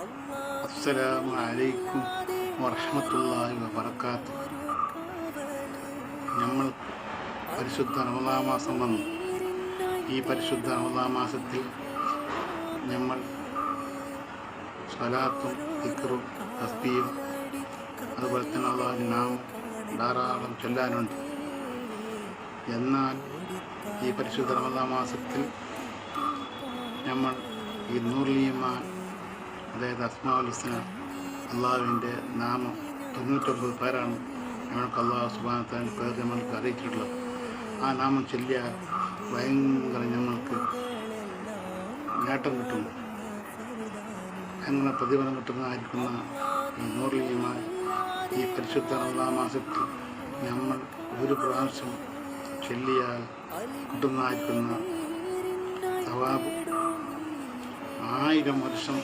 അസ്സലാമു അലൈക്കും വറഹ്മത്തുള്ളാഹി വബറകാതുഹു. നമ്മൾ പരിശുദ്ധ റമദാൻ മാസം വന്നു. ഈ പരിശുദ്ധ റമദാൻ മാസത്തിൽ നമ്മൾ സ്വലാത്തും ദിക്റും തസ്ബീഹും അതുപോലെ തന്നെ അല്ലാഹുവിന്റെ നാമം ധാരാളം ചൊല്ലാനുണ്ട്. എന്നാൽ ഈ പരിശുദ്ധ റമദാൻ മാസത്തിൽ നമ്മൾ ഈ നൂറുൽ ഈമാൻ, അതായത് അസ്മാഉൽ ഹുസ്ന, അള്ളാഹുവിൻ്റെ നാമം 99 പേരാണ് നമ്മൾക്ക് അള്ളാഹു സുബ്ഹാനഹു വ തആലയുടെ പേര് നമ്മൾക്ക് അറിയിച്ചിട്ടുള്ളത്. ആ നാമം ചൊല്ലിയാൽ ഭയങ്കര നമ്മൾക്ക് നേട്ടം കിട്ടുന്നു. അങ്ങനെ പ്രതിഫലം കിട്ടുന്നതായിരിക്കുന്ന ഈ നൂറുൽ ഈമാൻ ഈ പരിശുദ്ധ റമദാൻ മാസത്തിൽ നമ്മൾ ഒരു പ്രാവശ്യം ചൊല്ലിയാൽ കിട്ടുന്നതായിരിക്കുന്ന തവാബ് 1000 വർഷം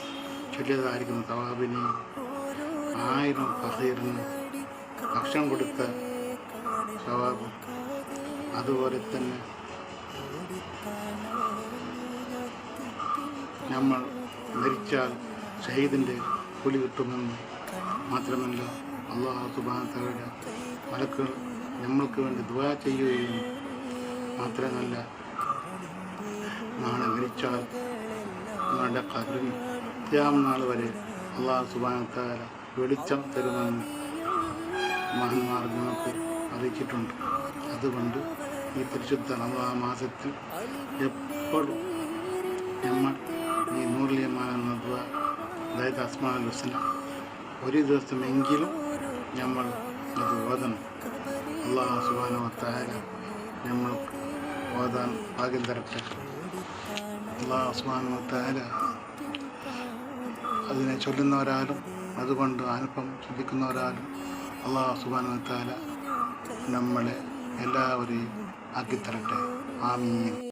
ചൊല്ലിയതായിരിക്കുന്ന തവാബിന് 1000 ഫഖീറിന് ഭക്ഷണം കൊടുത്ത തവാബ്, അതുപോലെ തന്നെ നമ്മൾ മരിച്ചാൽ ഷഹീദിൻ്റെ കൂലി കിട്ടുമെന്ന് മാത്രമല്ല, അല്ലാഹു സുബ്ഹാനഹു വ തആല മലക്കുകൾ നമ്മൾക്ക് വേണ്ടി ദുആ ചെയ്യുകയും മാത്രമല്ല, നാളെ മരിച്ചാൽ നിങ്ങളുടെ ഖബറിൽ ഖിയാമത്ത് നാൾ വരെ അല്ലാഹു സുബ്ഹാനഹു വ തആല വെളിച്ചം തരുമെന്ന് മഹാന്മാർ നമുക്ക് അറിയിച്ചിട്ടുണ്ട്. അതുകൊണ്ട് ഈ പരിശുദ്ധ റമദാൻ മാസത്തിൽ എപ്പോഴും നമ്മൾ ഈ നൂറുൽ ഈമാൻ എന്ന ദുആ, അതായത് അസ്മാഉൽ ഹുസ്ന, ഒരു ദിവസമെങ്കിലും നമ്മൾ അത് ഓതണം. അല്ലാഹു സുബ്ഹാനഹു വ തആല നമ്മൾക്ക് ഓതാൻ ഭാഗ്യം തരട്ടെ. അല്ലാഹു സുബ്ഹാനഹു വ തആല അതിനെ ചൊല്ലുന്നവരാലും അതുകൊണ്ട് അനുഭവം ശ്രദ്ധിക്കുന്നവരാലും അല്ലാഹു സുബ്ഹാനഹു വ തആല നമ്മളെ എല്ലാവരെയും ആക്കിത്തരട്ടെ. ആമീൻ.